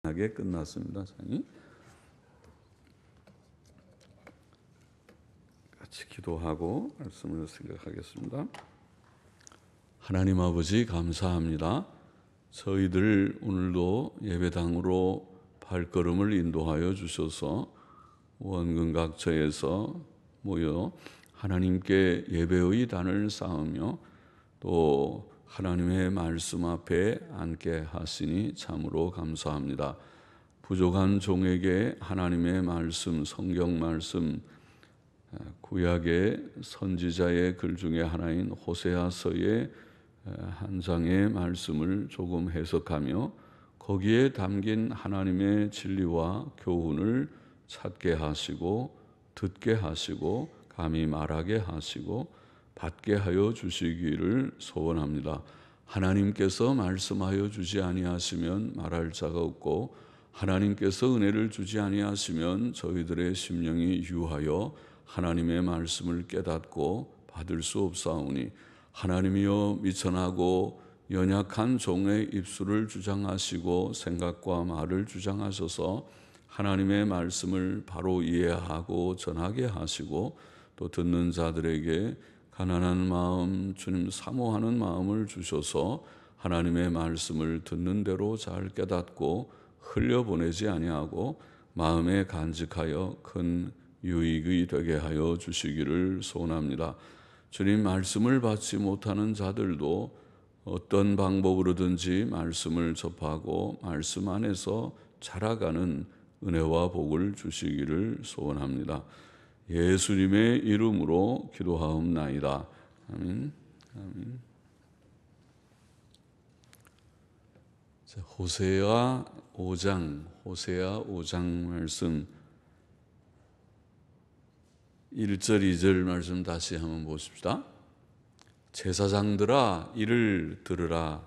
하게 끝났습니다. 장이 같이 기도하고 말씀을 생각하겠습니다. 하나님 아버지 감사합니다. 저희들 오늘도 예배당으로 발걸음을 인도하여 주셔서 원근 각처에서 모여 하나님께 예배의 단을 쌓으며 또 하나님의 말씀 앞에 앉게 하시니 참으로 감사합니다. 부족한 종에게 하나님의 말씀, 성경 말씀, 구약의 선지자의 글 중에 하나인 호세아서의 한 장의 말씀을 조금 해석하며 거기에 담긴 하나님의 진리와 교훈을 찾게 하시고 듣게 하시고 감히 말하게 하시고 받게 하여 주시기를 소원합니다. 하나님께서 말씀하여 주지 아니하시면 말할 자가 없고 하나님께서 은혜를 주지 아니하시면 저희들의 심령이 유하여 하나님의 말씀을 깨닫고 받을 수 없사오니 하나님이여 미천하고 연약한 종의 입술을 주장하시고 생각과 말을 주장하셔서 하나님의 말씀을 바로 이해하고 전하게 하시고 또 듣는 자들에게 가난한 마음, 주님 사모하는 마음을 주셔서 하나님의 말씀을 듣는 대로 잘 깨닫고 흘려보내지 아니하고 마음에 간직하여 큰 유익이 되게 하여 주시기를 소원합니다. 주님 말씀을 받지 못하는 자들도 어떤 방법으로든지 말씀을 접하고 말씀 안에서 자라가는 은혜와 복을 주시기를 소원합니다. 예수님의 이름으로 기도하옵나이다. 아멘. 아멘. 호세아 5장 말씀 1절 2절 말씀 다시 한번 보십시다. 제사장들아 이를 들으라.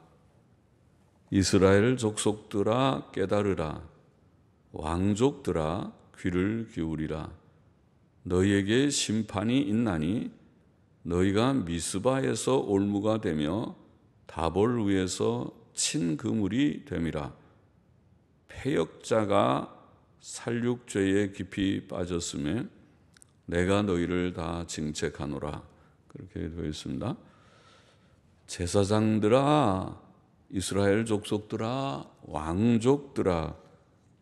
이스라엘 족속들아 깨달으라. 왕족들아 귀를 기울이라. 너희에게 심판이 있나니 너희가 미스바에서 올무가 되며 다볼 위에서 친 그물이 됨이라. 패역자가 살육죄에 깊이 빠졌음에 내가 너희를 다 징책하노라. 그렇게 되어 있습니다. 제사장들아 이스라엘 족속들아 왕족들아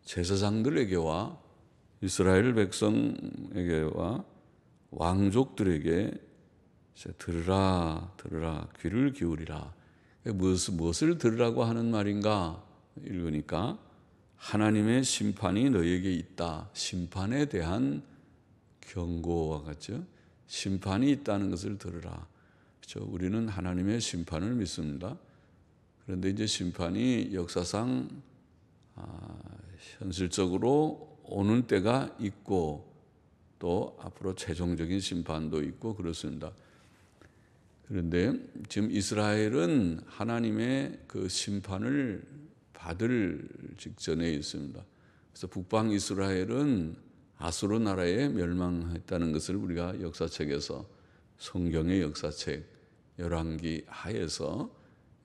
제사장들에게와 이스라엘 백성에게와 왕족들에게 들으라 귀를 기울이라. 무엇을 들으라고 하는 말인가 읽으니까 하나님의 심판이 너희에게 있다. 심판에 대한 경고와 같죠. 심판이 있다는 것을 들으라. 그렇죠? 우리는 하나님의 심판을 믿습니다. 그런데 이제 심판이 역사상 현실적으로 오는 때가 있고 또 앞으로 최종적인 심판도 있고 그렇습니다. 그런데 지금 이스라엘은 하나님의 그 심판을 받을 직전에 있습니다. 그래서 북방 이스라엘은 아수르 나라에 멸망했다는 것을 우리가 역사책에서 성경의 역사책 열왕기 하에서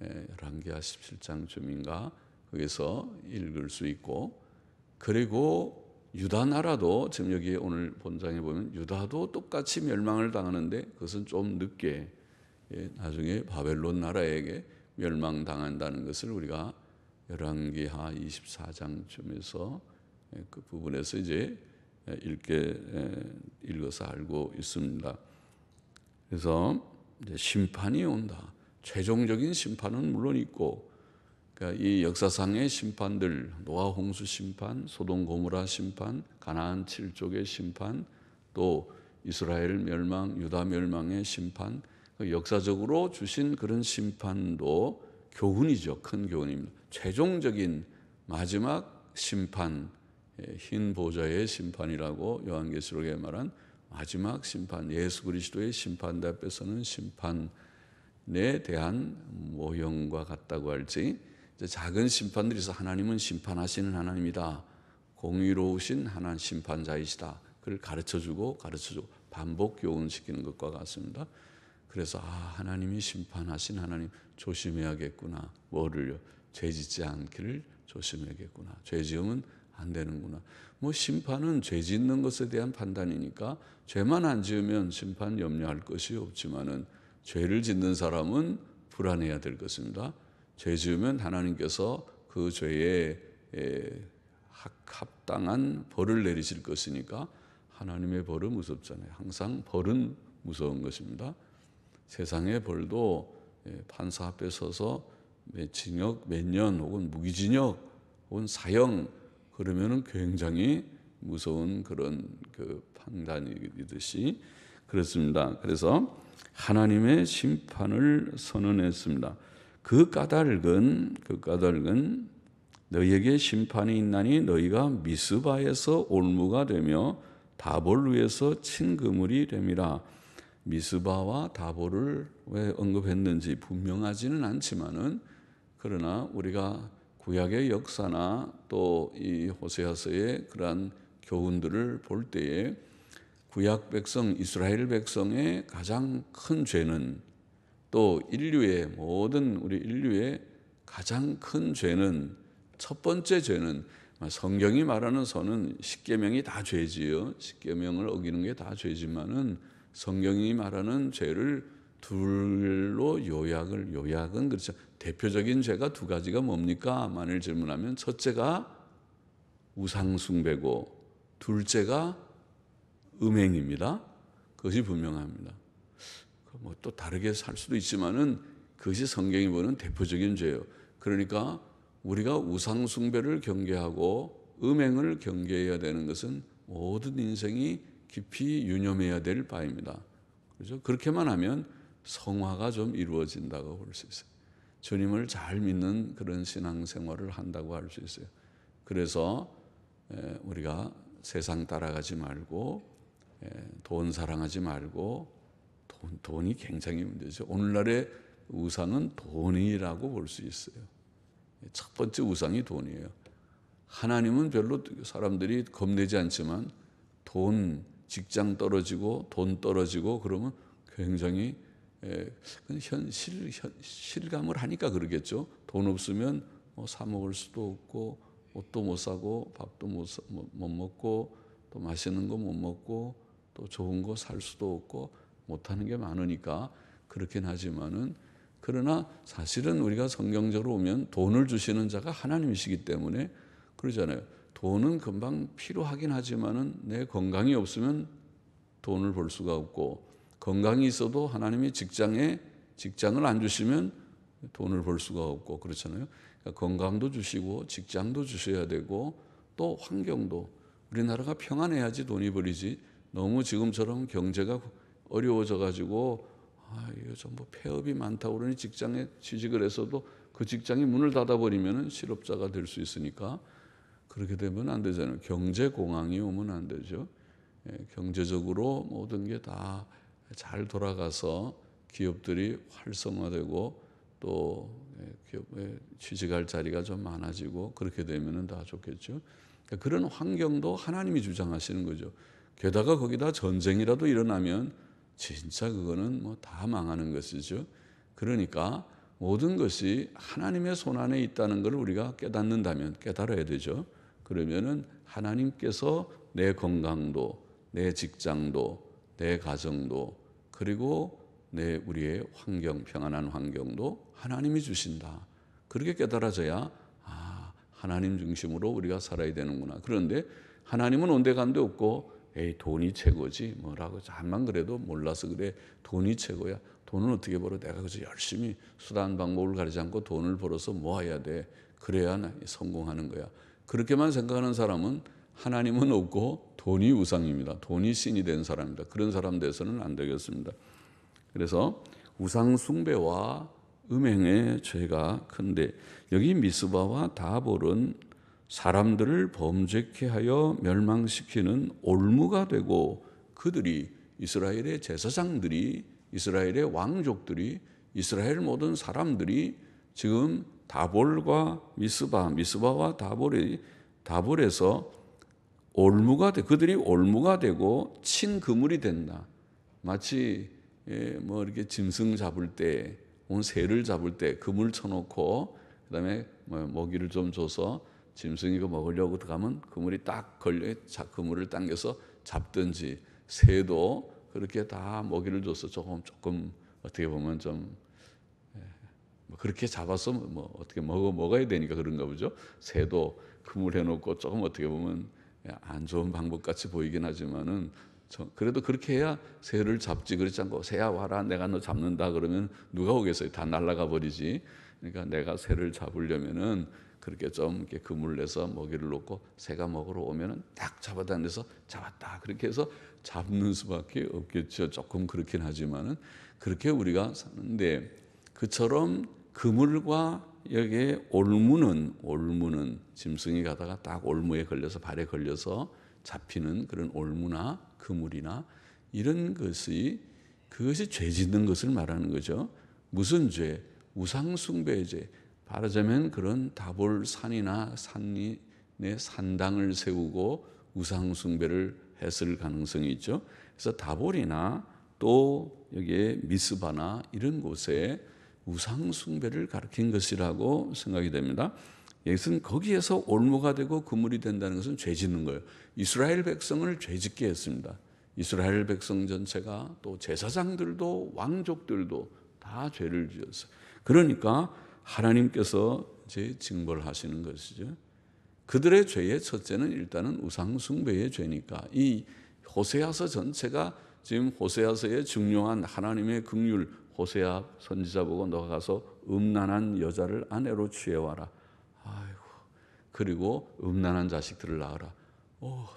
열왕기하 17장쯤인가 거기서 읽을 수 있고 그리고 유다 나라도 지금 여기 오늘 본장에 보면 유다도 똑같이 멸망을 당하는데 그것은 좀 늦게 나중에 바벨론 나라에게 멸망당한다는 것을 우리가 열왕기하 24장쯤에서 그 부분에서 이제 읽어서 알고 있습니다. 그래서 이제 심판이 온다. 최종적인 심판은 물론 있고 그러니까 이 역사상의 심판들 노아 홍수 심판, 소돔 고모라 심판, 가나안 7족의 심판, 또 이스라엘 멸망, 유다 멸망의 심판, 역사적으로 주신 그런 심판도 교훈이죠. 큰 교훈입니다. 최종적인 마지막 심판, 흰 보좌의 심판이라고 요한계시록에 말한 마지막 심판, 예수 그리스도의 심판대 앞에서는 심판에 대한 모형과 같다고 할지 작은 심판들이 있어 하나님은 심판하시는 하나님이다. 공의로우신 하나님 심판자이시다. 그걸 가르쳐주고 반복 교훈시키는 것과 같습니다. 그래서 하나님이 심판하신 하나님 조심해야겠구나. 뭐를요? 죄짓지 않기를 조심해야겠구나. 죄 지으면 안 되는구나. 뭐 심판은 죄 짓는 것에 대한 판단이니까 죄만 안 지으면 심판 염려할 것이 없지만은 죄를 짓는 사람은 불안해야 될 것입니다. 죄 지으면 하나님께서 그 죄에 합당한 벌을 내리실 것이니까 하나님의 벌은 무섭잖아요. 항상 벌은 무서운 것입니다. 세상의 벌도 판사 앞에 서서 징역 몇 년 혹은 무기징역 혹은 사형 그러면은 굉장히 무서운 그런 그 판단이듯이 그렇습니다. 그래서 하나님의 심판을 선언했습니다. 그 까닭은 너희에게 심판이 있나니 너희가 미스바에서 올무가 되며 다볼 위에서 친 그물이 됨이라. 미스바와 다볼을 왜 언급했는지 분명하지는 않지만은 그러나 우리가 구약의 역사나 또 이 호세아서의 그러한 교훈들을 볼 때에 구약 백성 이스라엘 백성의 가장 큰 죄는 또 인류의 모든 우리 인류의 가장 큰 죄는 첫 번째 죄는 성경이 말하는 선은 십계명이 다 죄지요. 십계명을 어기는 게 다 죄지만은 성경이 말하는 죄를 둘로 요약은 그렇죠. 대표적인 죄가 두 가지가 뭡니까? 만일 질문하면 첫째가 우상숭배고 둘째가 음행입니다. 그것이 분명합니다. 뭐 또 다르게 살 수도 있지만은 그것이 성경이 보는 대표적인 죄예요. 그러니까 우리가 우상숭배를 경계하고 음행을 경계해야 되는 것은 모든 인생이 깊이 유념해야 될 바입니다. 그렇죠? 그렇게만 하면 성화가 좀 이루어진다고 볼 수 있어요. 주님을 잘 믿는 그런 신앙생활을 한다고 할 수 있어요. 그래서 우리가 세상 따라가지 말고 돈 사랑하지 말고 돈이 굉장히 문제죠. 오늘날의 우상은 돈이라고 볼 수 있어요. 첫 번째 우상이 돈이에요. 하나님은 별로 사람들이 겁내지 않지만 돈, 직장 떨어지고 돈 떨어지고 그러면 굉장히 실감을 하니까 그러겠죠. 돈 없으면 사 먹을 수도 없고 옷도 못 사고 밥도 못 먹고 또 맛있는 거 못 먹고 또 좋은 거 살 수도 없고 못하는 게 많으니까 그렇긴 하지만은 그러나 사실은 우리가 성경적으로 보면 돈을 주시는 자가 하나님이시기 때문에 그러잖아요. 돈은 금방 필요하긴 하지만은 내 건강이 없으면 돈을 벌 수가 없고 건강이 있어도 하나님이 직장을 안 주시면 돈을 벌 수가 없고 그렇잖아요. 그러니까 건강도 주시고 직장도 주셔야 되고 또 환경도 우리나라가 평안해야지 돈이 벌이지 너무 지금처럼 경제가 어려워져 가지고 이거 전부 폐업이 많다고 그러니 직장에 취직을 했어도 그 직장이 문을 닫아버리면 실업자가 될 수 있으니까 그렇게 되면 안 되잖아요. 경제공황이 오면 안 되죠. 경제적으로 모든 게 다 잘 돌아가서 기업들이 활성화되고 또 기업에 취직할 자리가 좀 많아지고 그렇게 되면 다 좋겠죠. 그러니까 그런 환경도 하나님이 주장하시는 거죠. 게다가 거기다 전쟁이라도 일어나면 진짜 그거는 뭐 다 망하는 것이죠. 그러니까 모든 것이 하나님의 손안에 있다는 걸 우리가 깨닫는다면 깨달아야 되죠. 그러면은 하나님께서 내 건강도, 내 직장도, 내 가정도, 그리고 우리의 환경, 평안한 환경도 하나님이 주신다. 그렇게 깨달아져야 하나님 중심으로 우리가 살아야 되는구나. 그런데 하나님은 온데간데 없고 돈이 최고지 뭐라고 잠만 그래도 몰라서 그래. 돈이 최고야. 돈은 어떻게 벌어? 내가 그래서 열심히 수단 방법을 가리지 않고 돈을 벌어서 모아야 돼. 그래야 성공하는 거야. 그렇게만 생각하는 사람은 하나님은 없고 돈이 우상입니다. 돈이 신이 된 사람입니다. 그런 사람 돼서는 안 되겠습니다. 그래서 우상 숭배와 음행의 죄가 큰데 여기 미스바와 다볼은 사람들을 범죄케 하여 멸망시키는 올무가 되고 그들이 이스라엘의 제사장들이 이스라엘의 왕족들이 이스라엘 모든 사람들이 지금 다볼과 미스바와 다볼에서 그들이 올무가 되고 친 그물이 된다. 마치 뭐 이렇게 짐승 잡을 때, 새를 잡을 때 그물 쳐놓고 그다음에 뭐 먹이를 좀 줘서 짐승이가 먹으려고 들어가면 그물이 딱 걸려 그물을 당겨서 잡든지, 새도 그렇게 다 먹이를 줘서 조금 어떻게 보면 좀 뭐 그렇게 잡아서 뭐 어떻게 먹어야 되니까 그런가 보죠. 새도 그물 해놓고 조금 어떻게 보면 안 좋은 방법 같이 보이긴 하지만은 그래도 그렇게 해야 새를 잡지. 그렇지 않고 새야 와라 내가 너 잡는다 그러면 누가 오겠어요? 다 날아가 버리지. 그러니까 내가 새를 잡으려면은 그렇게 좀 이렇게 그물 내서 먹이를 놓고 새가 먹으러 오면은 딱 잡아다녀서 잡았다 그렇게 해서 잡는 수밖에 없겠죠. 조금 그렇긴 하지만은 그렇게 우리가 사는데, 그처럼 그물과 여기에 올무는 짐승이 가다가 딱 올무에 걸려서 발에 걸려서 잡히는 그런 올무나 그물이나 이런 것이, 그것이 죄 짓는 것을 말하는 거죠. 무슨 죄? 우상숭배의 죄. 말하자면 그런 다볼 산이나 산에 산당을 세우고 우상숭배를 했을 가능성이 있죠. 그래서 다볼이나 또 여기에 미스바나 이런 곳에 우상숭배를 가르친 것이라고 생각이 됩니다. 이것은 거기에서 올무가 되고 그물이 된다는 것은 죄 짓는 거예요. 이스라엘 백성을 죄 짓게 했습니다. 이스라엘 백성 전체가, 또 제사장들도 왕족들도 다 죄를 지었어요. 그러니까 하나님께서 이제 징벌하시는 것이죠. 그들의 죄의 첫째는 일단은 우상숭배의 죄니까, 이 호세아서 전체가 지금 호세아서의 중요한 하나님의 긍휼, 호세아 선지자 보고 너가 가서 음란한 여자를 아내로 취해와라. 아이고, 그리고 음란한 자식들을 낳아라.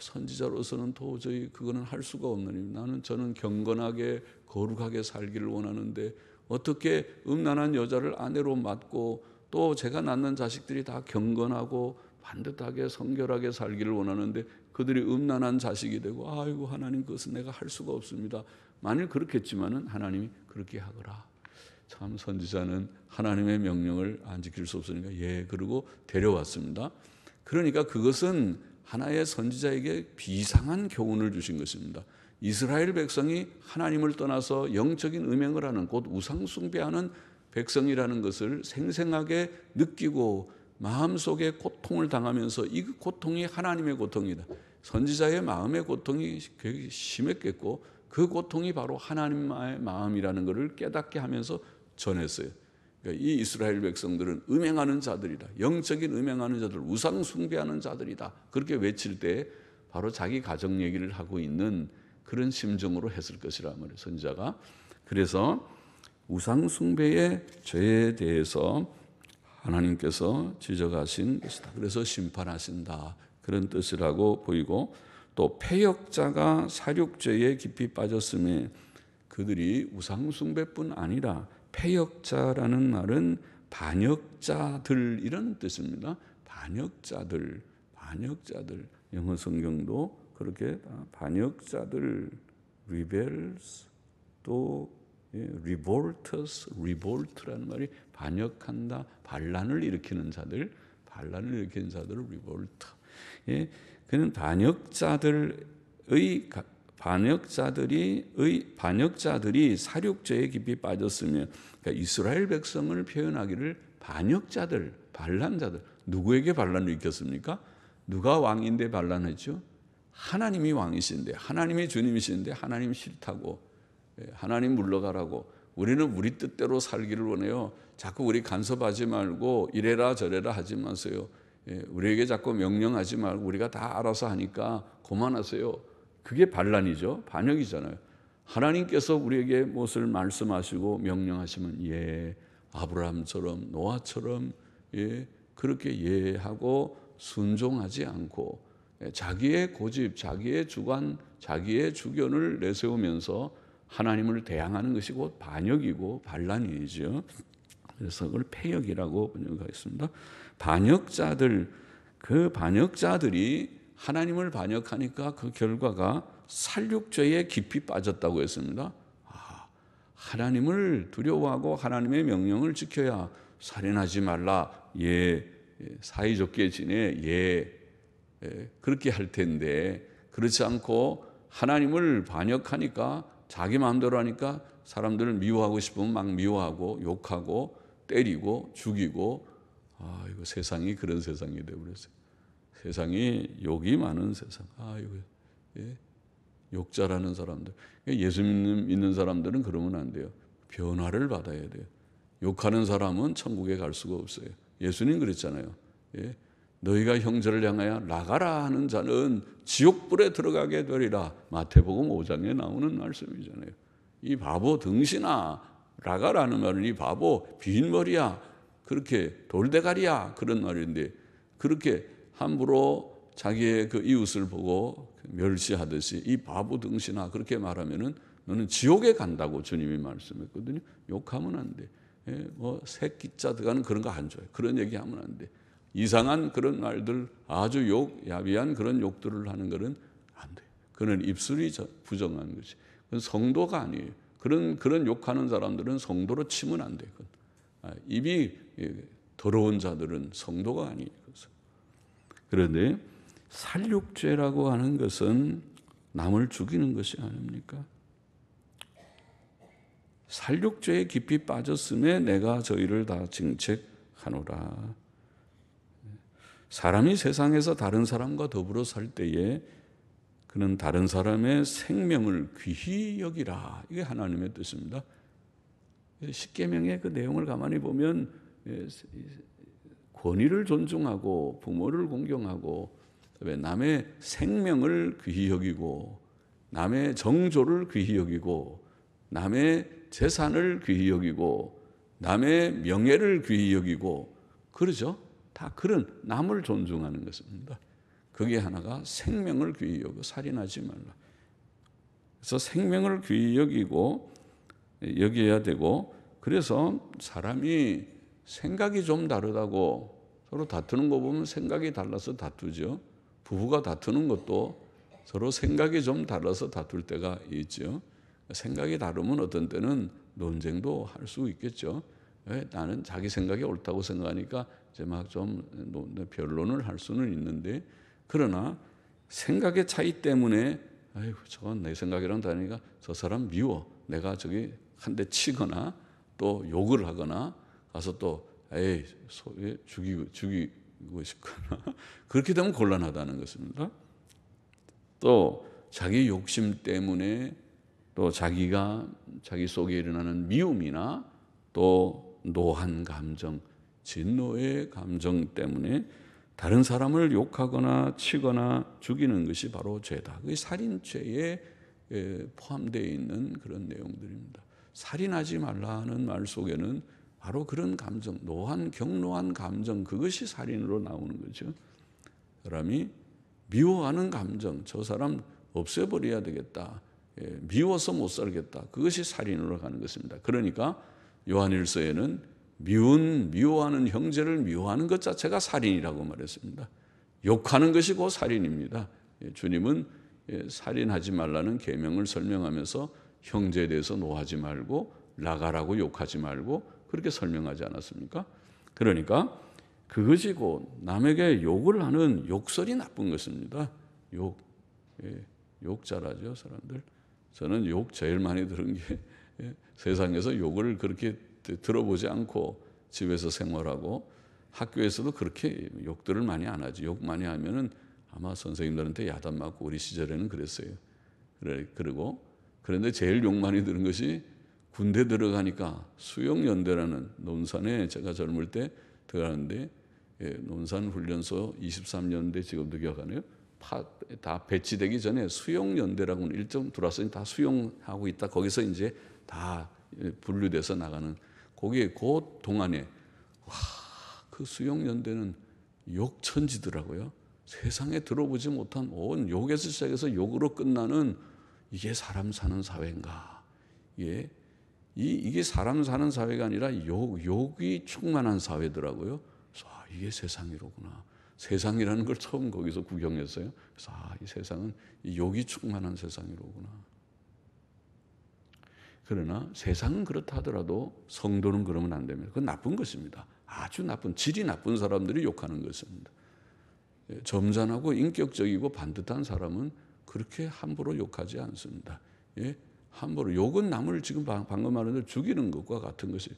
선지자로서는 도저히 그거는 할 수가 없느니 저는 경건하게 거룩하게 살기를 원하는데 어떻게 음란한 여자를 아내로 맡고, 또 제가 낳는 자식들이 다 경건하고 반듯하게 성결하게 살기를 원하는데 그들이 음란한 자식이 되고, 아이고 하나님 그것은 내가 할 수가 없습니다. 만일 그렇겠지만은 하나님이 그렇게 하거라. 참 선지자는 하나님의 명령을 안 지킬 수 없으니까 그러고 데려왔습니다. 그러니까 그것은 하나의 선지자에게 비상한 교훈을 주신 것입니다. 이스라엘 백성이 하나님을 떠나서 영적인 음행을 하는, 곧 우상숭배하는 백성이라는 것을 생생하게 느끼고 마음속에 고통을 당하면서 이 고통이 하나님의 고통이다. 선지자의 마음의 고통이 굉장히 심했겠고 그 고통이 바로 하나님의 마음이라는 것을 깨닫게 하면서 전했어요. 그러니까 이 이스라엘 백성들은 음행하는 자들이다. 영적인 음행하는 자들, 우상 숭배하는 자들이다. 그렇게 외칠 때 바로 자기 가정 얘기를 하고 있는 그런 심정으로 했을 것이라 말이에요, 선지자가. 그래서 우상 숭배의 죄에 대해서 하나님께서 지적하신 것이다. 그래서 심판하신다. 그런 뜻이라고 보이고, 또 패역자가 살육죄에 깊이 빠졌음에 그들이 우상 숭배뿐 아니라 패역자라는 말은 반역자들 이런 뜻입니다. 반역자들. 영어 성경도 그렇게 반역자들, rebels, 또 revolt라는 말이 반역한다, 반란을 일으키는 자들을 revolt. 그는 반역자들이 살육죄에 깊이 빠졌으며, 그러니까 이스라엘 백성을 표현하기를 반역자들, 반란자들. 누구에게 반란을 일으켰습니까? 누가 왕인데 반란했죠? 하나님이 왕이신데, 하나님이 주님이신데 하나님 싫다고, 하나님 물러가라고, 우리는 우리 뜻대로 살기를 원해요. 자꾸 우리 간섭하지 말고 이래라 저래라 하지 마세요. 우리에게 자꾸 명령하지 말고 우리가 다 알아서 하니까 그만하세요. 그게 반란이죠. 반역이잖아요. 하나님께서 우리에게 무엇을 말씀하시고 명령하시면 아브라함처럼 노아처럼 그렇게 하고 순종하지 않고 자기의 고집, 자기의 주관, 자기의 주견을 내세우면서 하나님을 대항하는 것이 곧 반역이고 반란이죠. 그래서 그걸 패역이라고 번역하겠습니다. 그 반역자들이 하나님을 반역하니까 그 결과가 살육죄에 깊이 빠졌다고 했습니다. 하나님을 두려워하고 하나님의 명령을 지켜야 살인하지 말라, 사이좋게 지내, 그렇게 할 텐데 그렇지 않고 하나님을 반역하니까 자기 마음대로 하니까 사람들을 미워하고 싶으면 막 미워하고 욕하고 때리고 죽이고 이거 세상이 그런 세상이 되어버렸어요. 세상이 욕이 많은 세상. 이거 욕 잘하는 사람들. 예수 믿는 사람들은 그러면 안 돼요. 변화를 받아야 돼요. 욕하는 사람은 천국에 갈 수가 없어요. 예수님 그랬잖아요. 너희가 형제를 향하여 나가라 하는 자는 지옥불에 들어가게 되리라. 마태복음 5장에 나오는 말씀이잖아요. 이 바보 등신아, 나가라는 말은 이 바보 빈머리야, 그렇게 돌대가리야, 그런 말인데, 그렇게 함부로 자기의 그 이웃을 보고 멸시하듯이 이 바보 등신아 그렇게 말하면은 너는 지옥에 간다고 주님이 말씀했거든요. 욕하면 안 돼. 뭐 새끼자 들어가는 그런 거 안 좋아요. 그런 얘기하면 안 돼. 이상한 그런 말들, 아주 야비한 그런 욕들을 하는 것은 안 돼요. 그는 입술이 부정한 것이. 그건 성도가 아니에요. 그런 욕하는 사람들은 성도로 치면 안 돼요. 입이 더러운 자들은 성도가 아니에요. 그런데 살육죄라고 하는 것은 남을 죽이는 것이 아닙니까? 살육죄에 깊이 빠졌음에 내가 저희를 다 징책하노라. 사람이 세상에서 다른 사람과 더불어 살 때에 그는 다른 사람의 생명을 귀히 여기라. 이게 하나님의 뜻입니다. 십계명의 그 내용을 가만히 보면 권위를 존중하고 부모를 공경하고 남의 생명을 귀히 여기고 남의 정조를 귀히 여기고 남의 재산을 귀히 여기고 남의 명예를 귀히 여기고 그러죠. 다 그런 남을 존중하는 것입니다. 그게 하나가 생명을 귀히 여기고 살인하지 말라. 그래서 생명을 귀히 여겨야 되고, 그래서 사람이 생각이 좀 다르다고 서로 다투는 거 보면 생각이 달라서 다투죠. 부부가 다투는 것도 서로 생각이 좀 달라서 다툴 때가 있죠. 생각이 다르면 어떤 때는 논쟁도 할 수 있겠죠. 나는 자기 생각이 옳다고 생각하니까 이제 막 좀 변론을 할 수는 있는데, 그러나 생각의 차이 때문에 아이고 저건 내 생각이랑 다르니까 저 사람 미워, 내가 저기 한 대 치거나 또 욕을 하거나 가서 또 에이 죽이고 싶거나 그렇게 되면 곤란하다는 것입니다. 또 자기 욕심 때문에 또 자기 속에 일어나는 미움이나 또 노한 감정, 진노의 감정 때문에 다른 사람을 욕하거나 치거나 죽이는 것이 바로 죄다. 그게 살인죄에 포함되어 있는 그런 내용들입니다. 살인하지 말라는 말 속에는 바로 그런 감정, 노한 격노한 감정, 그것이 살인으로 나오는 거죠. 사람이 미워하는 감정, 저 사람 없애버려야 되겠다, 미워서 못 살겠다, 그것이 살인으로 가는 것입니다. 그러니까 요한일서에는 미워하는 형제를 미워하는 것 자체가 살인이라고 말했습니다. 욕하는 것이 곧 살인입니다. 주님은 살인하지 말라는 계명을 설명하면서 형제에 대해서 노하지 말고 나가라고 욕하지 말고 그렇게 설명하지 않았습니까? 그러니까 그것이 곧 남에게 욕을 하는 욕설이 나쁜 것입니다. 욕 잘하죠, 사람들. 저는 욕 제일 많이 들은 게 세상에서 욕을 그렇게 들어보지 않고 집에서 생활하고 학교에서도 그렇게 욕들을 많이 안 하죠. 욕 많이 하면은 아마 선생님들한테 야단 맞고 우리 시절에는 그랬어요. 그런데 제일 욕 많이 들은 것이 군대 들어가니까 수영연대라는 논산에 제가 젊을 때 들어가는데 논산 훈련소 23년대 지금도 기억하네요. 다 배치되기 전에 수영연대라고는 일정 들어왔으니 다 수영하고 있다. 거기서 이제 다 분류돼서 나가는 거기에 그 동안에 그 수영연대는 욕천지더라고요. 세상에 들어보지 못한 온 욕에서 시작해서 욕으로 끝나는 이게 사람 사는 사회인가? 이게 사람 사는 사회가 아니라 욕이 충만한 사회더라고요. 그래서 이게 세상이로구나. 세상이라는 걸 처음 거기서 구경했어요. 그래서 이 세상은 욕이 충만한 세상이로구나. 그러나 세상은 그렇다 하더라도 성도는 그러면 안 됩니다. 그건 나쁜 것입니다. 아주 나쁜, 질이 나쁜 사람들이 욕하는 것입니다. 점잖하고 인격적이고 반듯한 사람은 그렇게 함부로 욕하지 않습니다. 함부로 욕은 남을 지금 방금 말한 대로 죽이는 것과 같은 것이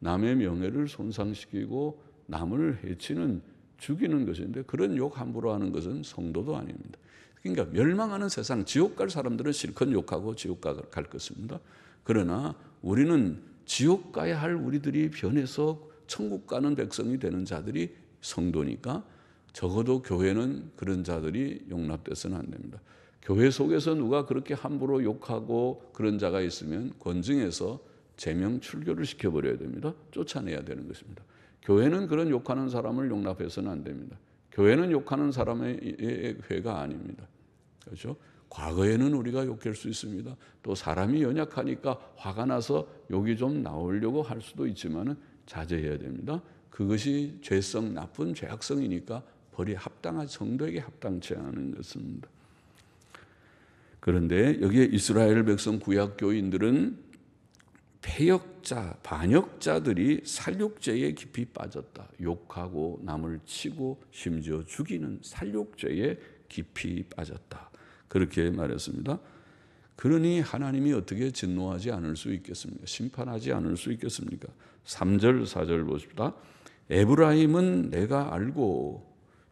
남의 명예를 손상시키고 남을 해치는 죽이는 것인데 그런 욕 함부로 하는 것은 성도도 아닙니다. 그러니까 멸망하는 세상, 지옥 갈 사람들은 실컷 욕하고 지옥 갈 것입니다. 그러나 우리는 지옥 가야 할 우리들이 변해서 천국 가는 백성이 되는 자들이 성도니까 적어도 교회는 그런 자들이 용납돼서는 안 됩니다. 교회 속에서 누가 그렇게 함부로 욕하고 그런 자가 있으면 권증해서 제명 출교를 시켜버려야 됩니다. 쫓아내야 되는 것입니다. 교회는 그런 욕하는 사람을 용납해서는 안 됩니다. 교회는 욕하는 사람의 회가 아닙니다. 그렇죠? 과거에는 우리가 욕할 수 있습니다. 또 사람이 연약하니까 화가 나서 욕이 좀 나오려고 할 수도 있지만은 자제해야 됩니다. 그것이 죄성, 나쁜 죄악성이니까 벌이 합당한 성도에게 합당치 않은 것입니다. 그런데 여기에 이스라엘 백성 구약 교인들은 패역자, 반역자들이 살육죄에 깊이 빠졌다. 욕하고 남을 치고 심지어 죽이는 살육죄에 깊이 빠졌다. 그렇게 말했습니다. 그러니 하나님이 어떻게 진노하지 않을 수 있겠습니까? 심판하지 않을 수 있겠습니까? 3절, 4절 보십시다. 에브라임은 내가 알고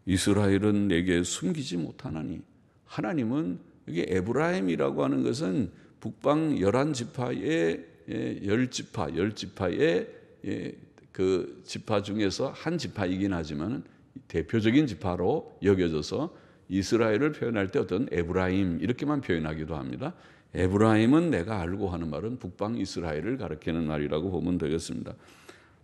이스라엘은 내게 숨기지 못하나니. 하나님은 여기 에브라임이라고 하는 것은 북방 11지파의 10지파의 그 지파 중에서 한 지파이긴 하지만 대표적인 지파로 여겨져서 이스라엘을 표현할 때 어떤 에브라임 이렇게만 표현하기도 합니다. 에브라임은 내가 알고 하는 말은 북방 이스라엘을 가리키는 말이라고 보면 되겠습니다.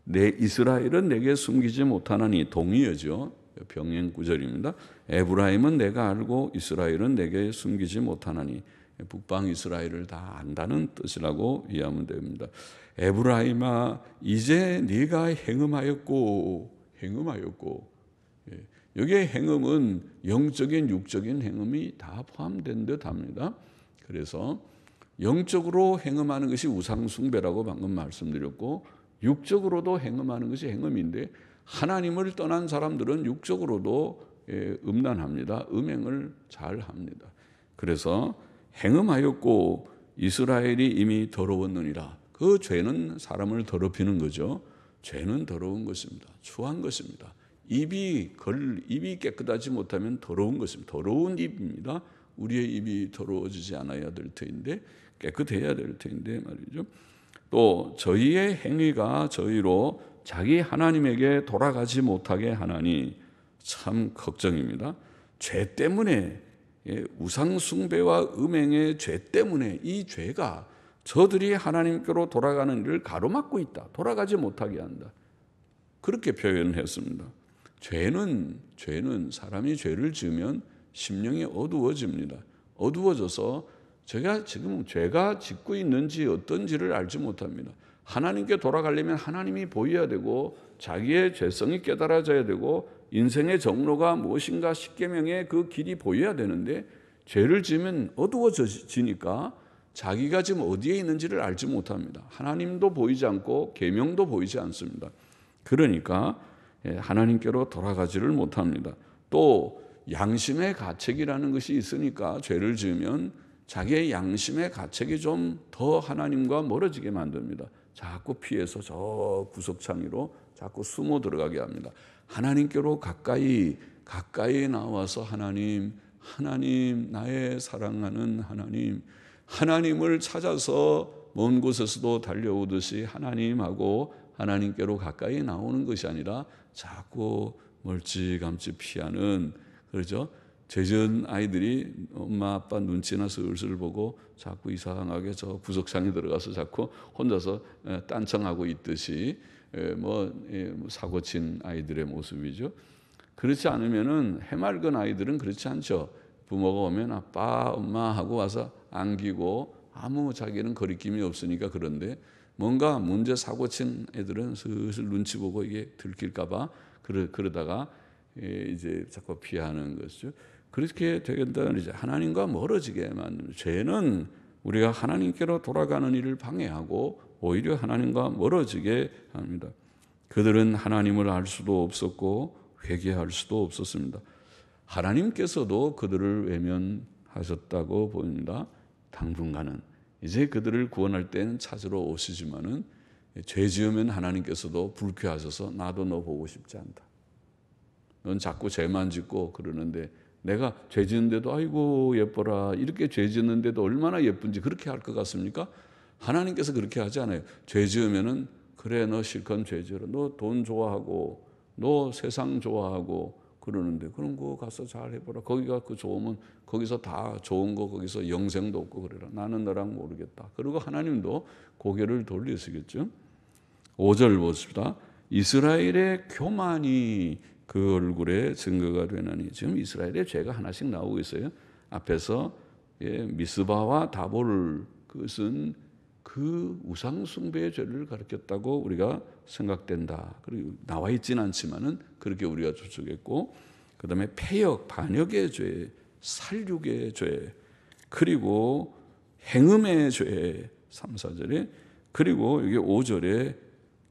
내 이스라엘은 내게 숨기지 못하나니 동의어죠. 병행 구절입니다. 에브라임은 내가 알고 이스라엘은 내게 숨기지 못하나니 북방 이스라엘을 다 안다는 뜻이라고 이해하면 됩니다. 에브라임아 이제 네가 행음하였고 여기에 행음은 영적인 육적인 행음이 다 포함된 듯합니다. 그래서 영적으로 행음하는 것이 우상숭배라고 방금 말씀드렸고 육적으로도 행음하는 것이 행음인데 하나님을 떠난 사람들은 육적으로도 음란합니다. 음행을 잘 합니다. 그래서 행음하였고 이스라엘이 이미 더러웠느니라. 그 죄는 사람을 더럽히는 거죠. 죄는 더러운 것입니다. 추한 것입니다. 입이 깨끗하지 못하면 더러운 것입니다. 더러운 입입니다. 우리의 입이 더러워지지 않아야 될 터인데 깨끗해야 될 터인데 말이죠. 또 저희의 행위가 저희로 자기 하나님에게 돌아가지 못하게 하나니 참 걱정입니다. 죄 때문에 우상 숭배와 음행의 죄 때문에 이 죄가 저들이 하나님께로 돌아가는 일을 가로막고 있다. 돌아가지 못하게 한다. 그렇게 표현했습니다. 죄는 사람이 죄를 지으면 심령이 어두워집니다. 어두워져서 제가 지금 죄가 짓고 있는지 어떤지를 알지 못합니다. 하나님께 돌아가려면 하나님이 보여야 되고 자기의 죄성이 깨달아져야 되고 인생의 정로가 무엇인가 십계명의 그 길이 보여야 되는데 죄를 지으면 어두워지니까 자기가 지금 어디에 있는지를 알지 못합니다. 하나님도 보이지 않고 계명도 보이지 않습니다. 그러니까 하나님께로 돌아가지를 못합니다. 또 양심의 가책이라는 것이 있으니까 죄를 지으면 자기의 양심의 가책이 좀 더 하나님과 멀어지게 만듭니다. 자꾸 피해서 저 구석창으로 자꾸 숨어 들어가게 합니다. 하나님께로 가까이 나와서 하나님 나의 사랑하는 하나님을 찾아서 먼 곳에서도 달려오듯이 하나님하고 하나님께로 가까이 나오는 것이 아니라 자꾸 멀찌감치 피하는 그렇죠? 죄진 아이들이 엄마 아빠 눈치나 슬슬 보고 자꾸 이상하게 저 구석창에 들어가서 자꾸 혼자서 딴청하고 있듯이 사고친 아이들의 모습이죠. 그렇지 않으면은 해맑은 아이들은 그렇지 않죠. 부모가 오면 아빠 엄마 하고 와서 안기고 아무 자기는 거리낌이 없으니까. 그런데 뭔가 문제 사고친 애들은 슬슬 눈치 보고 이게 들킬까봐 그러다가 이제 자꾸 피하는 것이죠. 그렇게 되겠다는 이제 하나님과 멀어지게 만듭니다. 죄는 우리가 하나님께로 돌아가는 일을 방해하고 오히려 하나님과 멀어지게 합니다. 그들은 하나님을 알 수도 없었고 회개할 수도 없었습니다. 하나님께서도 그들을 외면하셨다고 보입니다. 당분간은 이제 그들을 구원할 때는 찾으러 오시지만은 죄 지으면 하나님께서도 불쾌하셔서 나도 너 보고 싶지 않다. 넌 자꾸 죄만 짓고 그러는데 내가 죄 짓는데도 아이고 예뻐라 이렇게 죄 짓는데도 얼마나 예쁜지 그렇게 할 것 같습니까? 하나님께서 그렇게 하지 않아요. 죄 지으면은 그래 너 실컷 죄 지어라. 너 돈 좋아하고 너 세상 좋아하고 그러는데 그럼 그거 가서 잘 해보라. 거기가 그 좋으면 거기서 다 좋은 거 거기서 영생도 없고 그래라. 나는 너랑 모르겠다. 그리고 하나님도 고개를 돌리시겠죠. 5절 보십시다. 이스라엘의 교만이 그 얼굴에 증거가 되나니. 지금 이스라엘의 죄가 하나씩 나오고 있어요. 앞에서 미스바와 다볼 그것은 그 우상 숭배의 죄를 가르쳤다고 우리가 생각된다. 그리고 나와 있지는 않지만은 그렇게 우리가 추측했고, 그 다음에 패역, 반역의 죄, 살육의 죄, 그리고 행음의 죄, 3, 4절에, 그리고 여기 5절에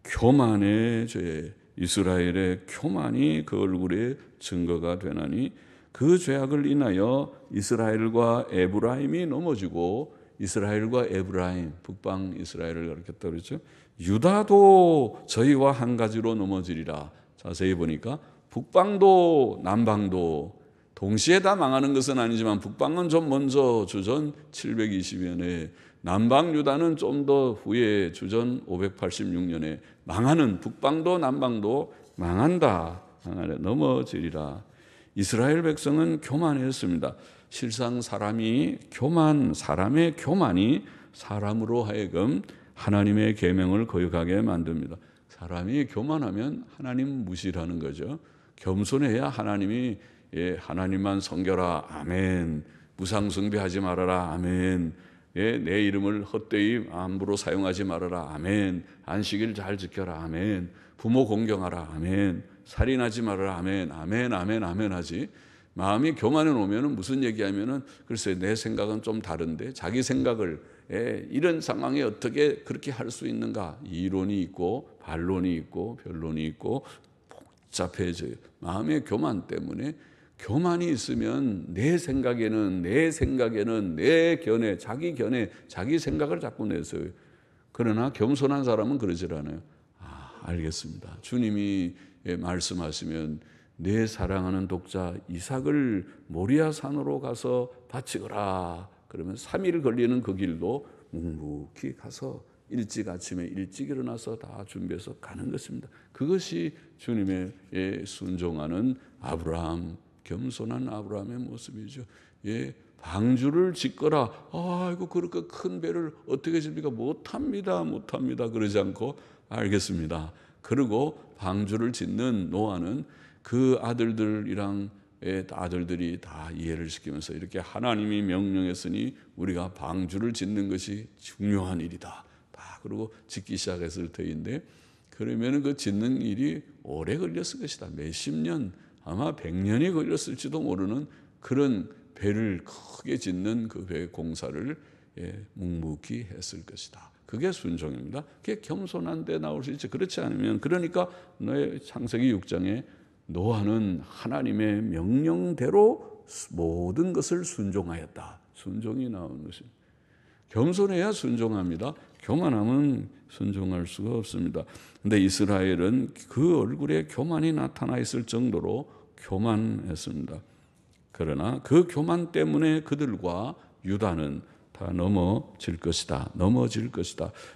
교만의 죄, 이스라엘의 교만이 그 얼굴에 증거가 되나니 그 죄악을 인하여 이스라엘과 에브라임이 넘어지고, 이스라엘과 에브라임, 북방 이스라엘을 가르쳤다 그랬죠. 유다도 저희와 한 가지로 넘어지리라. 자세히 보니까 북방도 남방도 동시에 다 망하는 것은 아니지만 북방은 좀 먼저 주전 720년에, 남방 유다는 좀 더 후에 주전 586년에 망하는, 북방도 남방도 망한다. 넘어지리라. 이스라엘 백성은 교만했습니다. 실상 사람의 교만이 사람으로 하여금 하나님의 계명을 거역하게 만듭니다. 사람이 교만하면 하나님 무시하는 거죠. 겸손해야 하나님이 하나님만 섬겨라. 아멘. 무상 숭배하지 말아라. 아멘. 내 이름을 헛되이 함부로 사용하지 말아라. 아멘. 안식일 잘 지켜라. 아멘. 부모 공경하라. 아멘. 살인하지 말아라. 아멘. 아멘. 아멘. 아멘 하지. 마음이 교만해 놓으면 무슨 얘기하면은 글쎄 내 생각은 좀 다른데 자기 생각을 이런 상황에 어떻게 그렇게 할 수 있는가? 이론이 있고 반론이 있고 변론이 있고 복잡해져요. 마음의 교만 때문에. 교만이 있으면 내 생각에는 내 견해, 자기 생각을 자꾸 내세워요. 그러나 겸손한 사람은 그러질 않아요. 알겠습니다. 주님이 말씀하시면 내 사랑하는 독자 이삭을 모리아 산으로 가서 바치거라. 그러면 3일 걸리는 그 길도 묵묵히 가서 일찍 아침에 일찍 일어나서 다 준비해서 가는 것입니다. 그것이 주님의 순종하는 아브라함, 겸손한 아브라함의 모습이죠. 방주를 짓거라. 아이고 그렇게 큰 배를 어떻게 집니까? 못합니다. 그러지 않고 알겠습니다. 그리고 방주를 짓는 노아는 그 아들들이 다 이해를 시키면서 이렇게 하나님이 명령했으니 우리가 방주를 짓는 것이 중요한 일이다. 다 그러고 짓기 시작했을 터인데, 그러면 그 짓는 일이 오래 걸렸을 것이다. 몇십 년, 아마 100년이 걸렸을지도 모르는 그런 배를 크게 짓는 그 배 공사를 묵묵히 했을 것이다. 그게 순종입니다. 그게 겸손한 데 나올 수 있지. 그렇지 않으면, 그러니까 너의 창세기 6장에 노아는 하나님의 명령대로 모든 것을 순종하였다. 순종이 나오는 것입니다. 겸손해야 순종합니다. 교만하면 순종할 수가 없습니다. 그런데 이스라엘은 그 얼굴에 교만이 나타나 있을 정도로 교만했습니다. 그러나 그 교만 때문에 그들과 유다는 다 넘어질 것이다.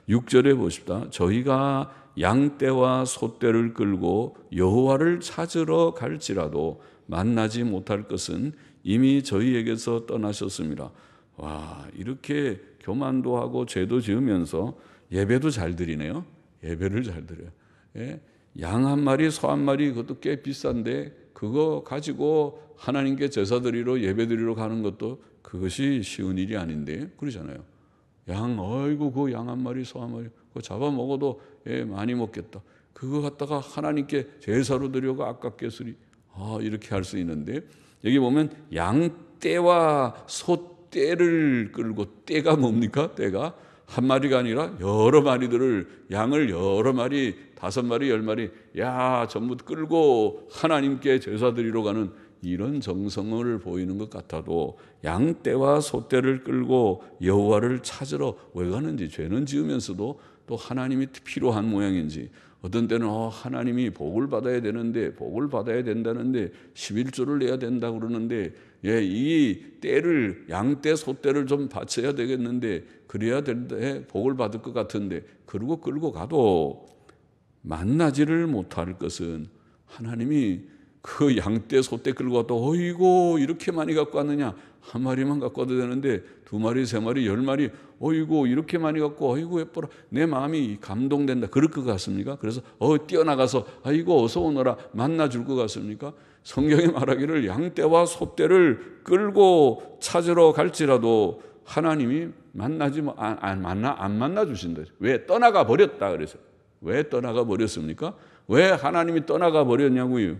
6절에 보십시다. 저희가 양떼와 소떼를 끌고 여호와를 찾으러 갈지라도 만나지 못할 것은 이미 저희에게서 떠나셨습니다. 와, 이렇게 교만도 하고 죄도 지으면서 예배도 잘 드리네요. 예배를 잘 드려요. 양 한 마리, 소 한 마리, 그것도 꽤 비싼데 그거 가지고 하나님께 제사 드리러 예배 드리러 가는 것도 그것이 쉬운 일이 아닌데 그러잖아요. 아이고 그 양 한 마리, 소 한 마리 그거 잡아 먹어도 많이 먹겠다. 그거 갖다가 하나님께 제사로 드려가 아깝게 쓰리. 이렇게 할 수 있는데, 여기 보면 양떼와 소떼를 끌고, 떼가 뭡니까? 떼가 한 마리가 아니라 여러 마리들을, 양을 여러 마리, 5마리, 10마리, 전부 끌고 하나님께 제사 드리러 가는 이런 정성을 보이는 것 같아도 양떼와 소떼를 끌고 여호와를 찾으러 왜 가는지, 죄는 지으면서도 또 하나님이 필요한 모양인지, 어떤 때는 하나님이 복을 받아야 되는데, 복을 받아야 된다는데 11조를 내야 된다고 그러는데, 이 떼를, 양떼 소떼를 좀 바쳐야 되겠는데, 그래야 되는데 복을 받을 것 같은데, 그러고 끌고 가도 만나지를 못할 것은, 하나님이 그 양떼 소떼 끌고 가도 어이고 이렇게 많이 갖고 왔느냐, 한 마리만 갖고 와도 되는데 2마리 3마리 10마리 어이고 이렇게 많이 갖고, 어이고 예뻐라, 내 마음이 감동된다, 그럴 것 같습니까? 그래서 뛰어나가서 아이고 어서 오너라 만나줄 것 같습니까? 성경이 말하기를 양떼와 소떼를 끌고 찾으러 갈지라도 하나님이 안 만나 주신다. 왜? 떠나가 버렸다 그래서. 왜 떠나가 버렸습니까? 왜 하나님이 떠나가 버렸냐고요?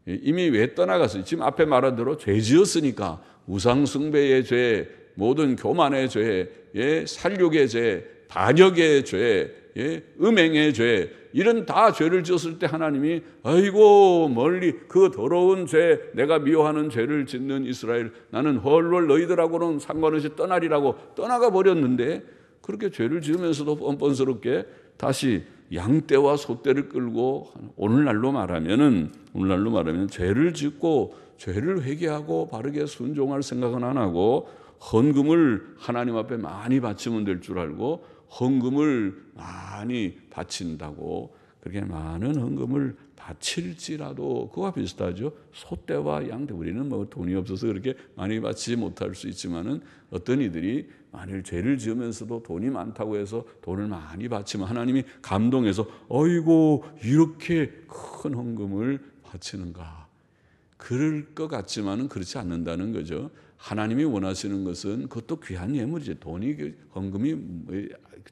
이미 왜 떠나갔어요? 지금 앞에 말한 대로 죄 지었으니까, 우상 숭배의 죄, 모든 교만의 죄, 살육의 죄, 반역의 죄, 음행의 죄, 이런 다 죄를 지었을 때 하나님이 아이고 멀리 그 더러운 죄, 내가 미워하는 죄를 짓는 이스라엘, 나는 헐헐 너희들하고는 상관없이 떠나리라고 떠나가 버렸는데, 그렇게 죄를 지으면서도 뻔뻔스럽게 다시 양떼와 소떼를 끌고, 오늘날로 말하면 죄를 짓고 죄를 회개하고 바르게 순종할 생각은 안 하고, 헌금을 하나님 앞에 많이 바치면 될 줄 알고 헌금을 많이 바친다고, 그렇게 많은 헌금을 바칠지라도 그와 비슷하죠. 소떼와 양떼, 우리는 뭐 돈이 없어서 그렇게 많이 바치지 못할 수 있지만은, 어떤 이들이 만일 죄를 지으면서도 돈이 많다고 해서 돈을 많이 바치면 하나님이 감동해서 어이고 이렇게 큰 헌금을 바치는가, 그럴 것 같지만은 그렇지 않는다는 거죠. 하나님이 원하시는 것은, 그것도 귀한 예물이죠. 돈이, 헌금이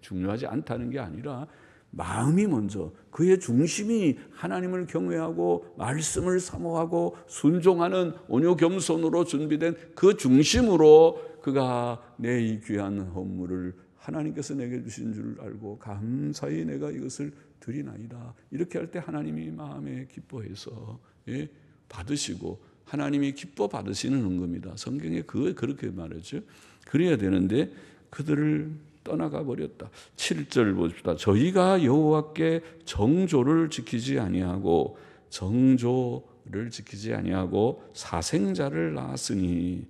중요하지 않다는 게 아니라 마음이 먼저, 그의 중심이 하나님을 경외하고 말씀을 사모하고 순종하는 온유 겸손으로 준비된 그 중심으로 그가 내 이 귀한 헌물을 하나님께서 내게 주신 줄 알고 감사히 내가 이것을 드리나이다, 이렇게 할 때 하나님이 마음에 기뻐해서 받으시고, 하나님이 기뻐 받으시는 헌금이다. 성경에 그렇게 말했죠. 그래야 되는데 그들을 떠나가 버렸다. 7절 보십시다. 저희가 여호와께 정조를 지키지 아니하고 사생자를 낳았으니.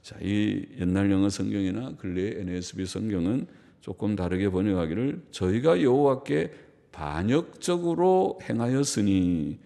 자, 이 옛날 영어 성경이나 근래 NSB 성경은 조금 다르게 번역하기를, 저희가 여호와께 반역적으로 행하였으니,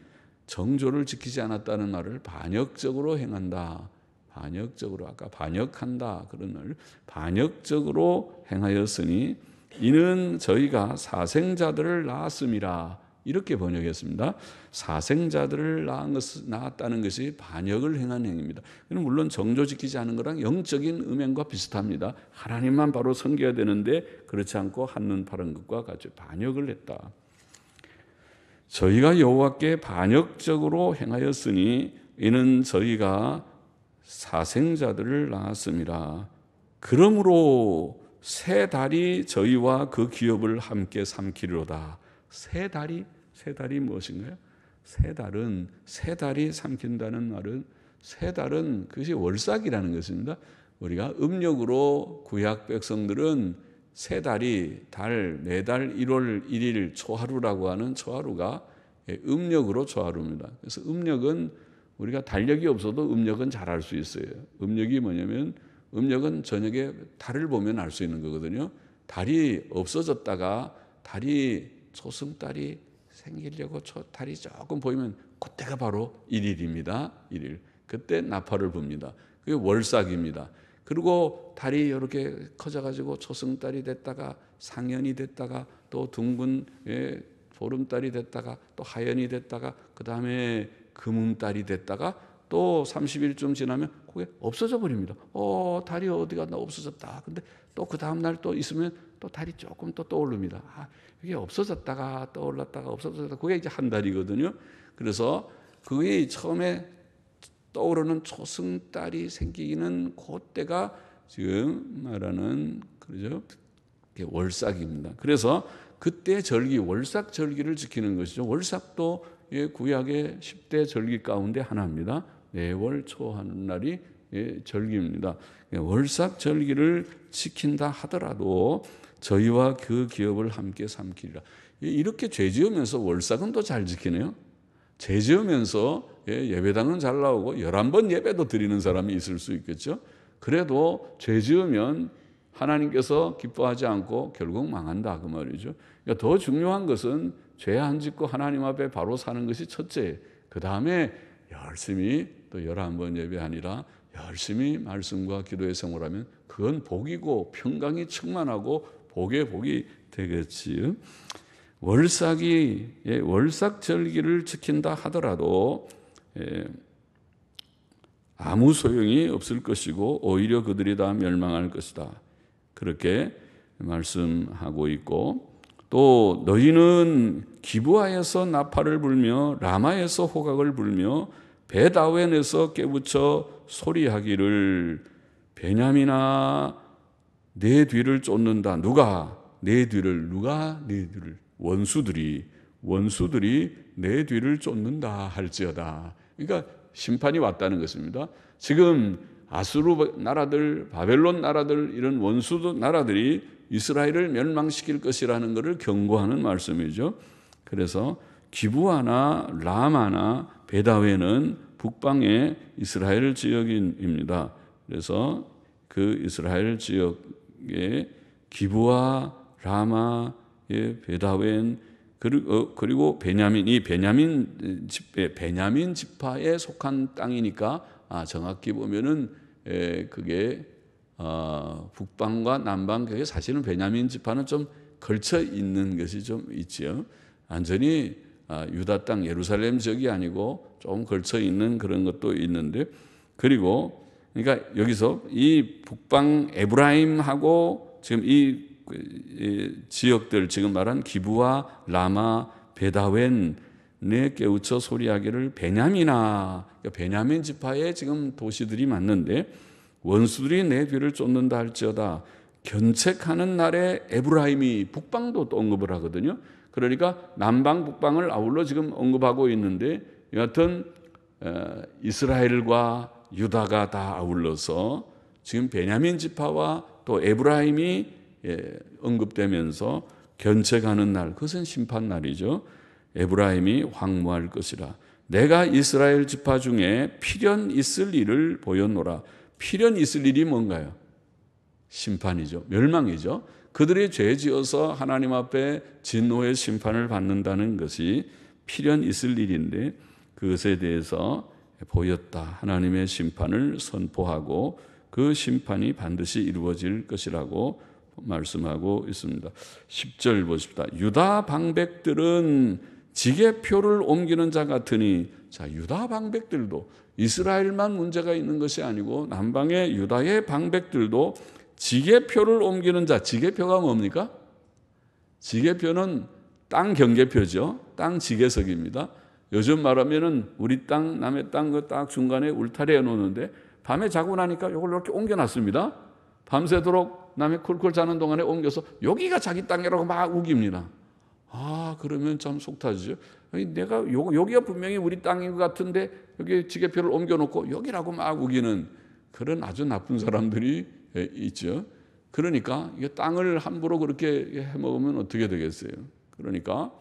정조를 지키지 않았다는 말을 반역적으로 행한다. 반역적으로, 아까 반역한다 그런 말, 반역적으로 행하였으니 이는 저희가 사생자들을 낳았음이라, 이렇게 번역했습니다. 사생자들을 낳았다는 것이 반역을 행한 행위입니다. 물론 정조 지키지 않은 거랑 영적인 음행과 비슷합니다. 하나님만 바로 섬겨야 되는데 그렇지 않고 한눈 파는 것과 같이 반역을 했다. 저희가 여호와께 반역적으로 행하였으니 이는 저희가 사생자들을 낳았음이라. 그러므로 새 달이 저희와 그 기업을 함께 삼키리로다. 새 달이 무엇인가요? 새 달이 삼킨다는 말은, 새 달은 그것이 월삭이라는 것입니다. 우리가 음력으로 구약 백성들은 새 달이 매달 1월 1일 초하루라고 하는 초하루가 음력으로 초하루입니다. 그래서 음력은 우리가 달력이 없어도 음력은 잘 알 수 있어요. 음력이 뭐냐면, 음력은 저녁에 달을 보면 알 수 있는 거거든요. 달이 없어졌다가 초승달이 생기려고 달이 조금 보이면 그때가 바로 1일입니다. 1일. 그때 나팔을 붑니다. 그게 월삭입니다. 그리고 달이 이렇게 커져가지고 초승달이 됐다가 상현이 됐다가 또 둥근 보름달이 됐다가 또 하현이 됐다가 그 다음에 금음달이 됐다가 또 30일쯤 지나면 그게 없어져 버립니다. 달이 어디 갔나 없어졌다. 근데 또 그 다음 날 또 있으면 또 달이 조금 또 떠오릅니다. 이게 없어졌다가 떠올랐다가 없어졌다가, 그게 이제 한 달이거든요. 그래서 그게 처음에 떠오르는 초승달이 생기는 그때가 지금 말하는, 그러죠? 월삭입니다. 그래서 그때 절기, 월삭 절기를 지키는 것이죠. 월삭도 구약의 10대 절기 가운데 하나입니다. 매월 초하는 날이 절기입니다. 월삭 절기를 지킨다 하더라도 저희와 그 기업을 함께 삼키리라. 이렇게 죄 지으면서 월삭은 잘 지키네요. 죄 지으면서 예배당은 잘 나오고 11번 예배도 드리는 사람이 있을 수 있겠죠. 그래도 죄 지으면 하나님께서 기뻐하지 않고 결국 망한다 그 말이죠. 그러니까 더 중요한 것은 죄 안 짓고 하나님 앞에 바로 사는 것이 첫째. 그 다음에 열심히 또 11번 예배 아니라 열심히 말씀과 기도의 생활하면 그건 복이고 평강이 충만하고 복의 복이 되겠지요. 월삭절기를 지킨다 하더라도 아무 소용이 없을 것이고 오히려 그들이 다 멸망할 것이다. 그렇게 말씀하고 있고, 또 너희는 기브아에서 나팔을 불며 라마에서 호각을 불며 베다웬에서 깨부쳐 소리하기를 베냐민아 내 뒤를 쫓는다. 누가 내 뒤를 원수들이 내 뒤를 쫓는다 할지어다. 그러니까 심판이 왔다는 것입니다. 지금 아수르 나라들, 바벨론 나라들, 이런 원수 나라들이 이스라엘을 멸망시킬 것이라는 것을 경고하는 말씀이죠. 그래서 기브아나 라마나 베다웨는 북방의 이스라엘 지역입니다. 그래서 그 이스라엘 지역에 기브아, 라마, 베다웬, 그리고 베냐민, 이 베냐민 지파에 속한 땅이니까 정확히 보면은 그게 북방과 남방, 그게 사실은 베냐민 지파는 좀 걸쳐 있는 것이 좀 있지요. 완전히 유다 땅 예루살렘 지역이 아니고 좀 걸쳐 있는 그런 것도 있는데, 그리고 그러니까 여기서 이 북방 에브라임하고 지금 이 지역들, 지금 말한 기브와 라마, 베다웬 내 깨우쳐 소리하기를 베냐민아, 그러니까 베냐민 지파의 지금 도시들이 맞는데 원수들이 내 뒤를 쫓는다 할지어다. 견책하는 날에 에브라임이 북방도 또 언급을 하거든요. 그러니까 남방 북방을 아울러 지금 언급하고 있는데, 여하튼 이스라엘과 유다가 다 아울러서 지금 베냐민 지파와 또 에브라임이 언급되면서 견책하는 날, 그것은 심판 날이죠. 에브라임이 황무할 것이라. 내가 이스라엘 지파 중에 필연 있을 일을 보였노라. 필연 있을 일이 뭔가요? 심판이죠. 멸망이죠. 그들이 죄 지어서 하나님 앞에 진노의 심판을 받는다는 것이 필연 있을 일인데, 그것에 대해서 보였다. 하나님의 심판을 선포하고 그 심판이 반드시 이루어질 것이라고 말씀하고 있습니다. 10절 보십시다. 유다 방백들은 지게표를 옮기는 자 같으니, 자, 유다 방백들도 이스라엘만 문제가 있는 것이 아니고 남방의 유다의 방백들도 지게표를 옮기는 자. 지게표가 뭡니까? 지게표는 땅 경계표죠. 땅 지게석입니다. 요즘 말하면은 우리 땅, 남의 땅 그 딱 중간에 울타리에 놓는데 밤에 자고 나니까 이걸 이렇게 옮겨놨습니다. 밤새도록 남의 쿨쿨 자는 동안에 옮겨서 여기가 자기 땅이라고 막 우깁니다. 그러면 참 속 터지죠. 내가 여기가 분명히 우리 땅인 것 같은데 여기 지게표를 옮겨놓고 여기라고 막 우기는 그런 아주 나쁜 사람들이 있죠. 그러니까 이게 땅을 함부로 그렇게 해먹으면 어떻게 되겠어요? 그러니까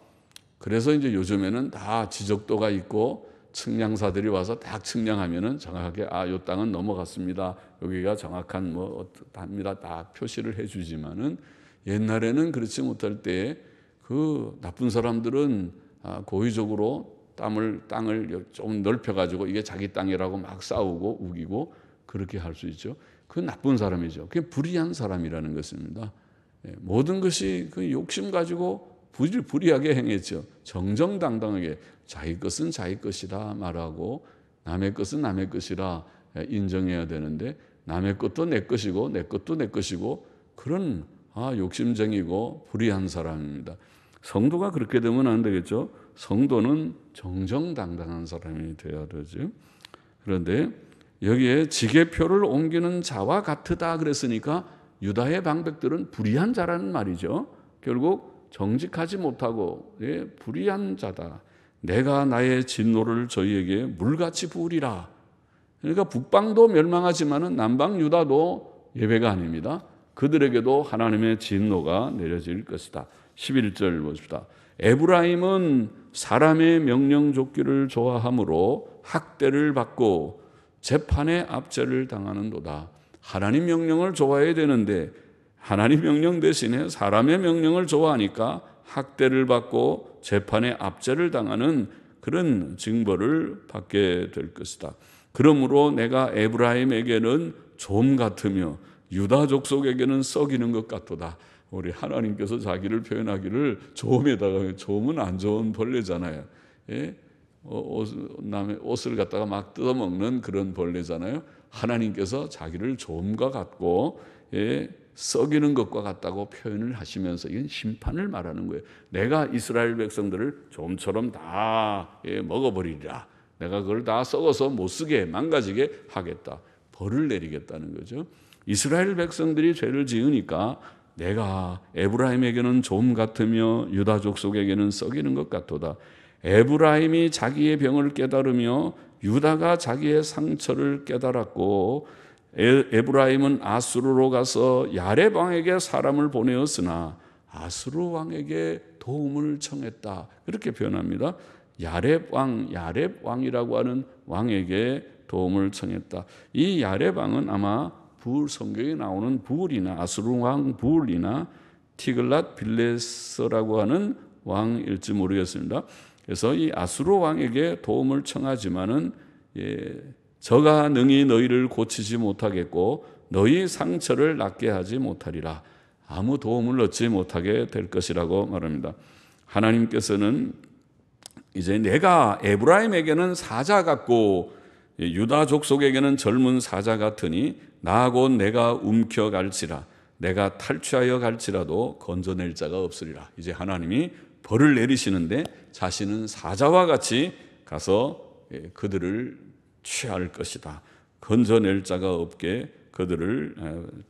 그래서 이제 요즘에는 다 지적도가 있고 측량사들이 와서 딱 측량하면은 정확하게 요 땅은 넘어갔습니다. 여기가 정확한 답니다. 다 표시를 해주지만은 옛날에는 그렇지 못할 때 그 나쁜 사람들은 고의적으로 땅을 좀 넓혀가지고 이게 자기 땅이라고 막 싸우고 우기고 그렇게 할 수 있죠. 그건 나쁜 사람이죠. 그게 불의한 사람이라는 것입니다. 모든 것이 그 욕심 가지고 불의하게 행했죠. 정정당당하게 자기 것은 자기 것이라 말하고 남의 것은 남의 것이라 인정해야 되는데, 남의 것도 내 것이고 내 것도 내 것이고 그런 욕심쟁이고 불의한 사람입니다. 성도가 그렇게 되면 안 되겠죠. 성도는 정정당당한 사람이 되어야 되죠. 그런데 여기에 지게표를 옮기는 자와 같으다 그랬으니까 유다의 방백들은 불의한 자라는 말이죠. 결국 정직하지 못하고 불의한 자다. 내가 나의 진노를 저희에게 물같이 부으리라. 그러니까 북방도 멸망하지만은 남방 유다도 예외가 아닙니다. 그들에게도 하나님의 진노가 내려질 것이다. 11절 보십시다. 에브라임은 사람의 명령 좇기를 좋아하므로 학대를 받고 재판의 압제를 당하는도다. 하나님 명령을 좋아해야 되는데 하나님 명령 대신에 사람의 명령을 좋아하니까 학대를 받고 재판의 압제를 당하는 그런 징벌을 받게 될 것이다. 그러므로 내가 에브라임에게는 좀 같으며 유다 족속에게는 썩이는 것 같도다. 우리 하나님께서 자기를 표현하기를 좀에다가, 좀은 안 좋은 벌레잖아요. 예? 남의 옷을 갖다가 막 뜯어먹는 그런 벌레잖아요. 하나님께서 자기를 좀과 같고, 예, 썩이는 것과 같다고 표현을 하시면서 이건 심판을 말하는 거예요. 내가 이스라엘 백성들을 좀처럼 다 먹어버리리라. 내가 그걸 다 썩어서 못 쓰게 망가지게 하겠다. 벌을 내리겠다는 거죠. 이스라엘 백성들이 죄를 지으니까 내가 에브라임에게는 좀 같으며 유다 족속에게는 썩이는 것 같도다. 에브라임이 자기의 병을 깨달으며 유다가 자기의 상처를 깨달았고 에브라임은 아수르로 가서 야렙 왕에게 사람을 보내었으나 아수르 왕에게 도움을 청했다. 그렇게 표현합니다. 야렙 왕이라고 하는 왕에게 도움을 청했다. 이 야렙 왕은 아마 성경에 나오는 부울이나 아수르 왕 부울이나 티글랏 빌레서라고 하는 왕일지 모르겠습니다. 그래서 이 아수르 왕에게 도움을 청하지만은 저가 능히 너희를 고치지 못하겠고 너희 상처를 낫게 하지 못하리라. 아무 도움을 얻지 못하게 될 것이라고 말합니다. 하나님께서는 이제 내가 에브라임에게는 사자 같고 유다 족속에게는 젊은 사자 같으니 나하고 내가 움켜갈지라 내가 탈취하여 갈지라도 건져낼 자가 없으리라. 이제 하나님이 벌을 내리시는데 자신은 사자와 같이 가서 그들을 취할 것이다. 건져낼 자가 없게 그들을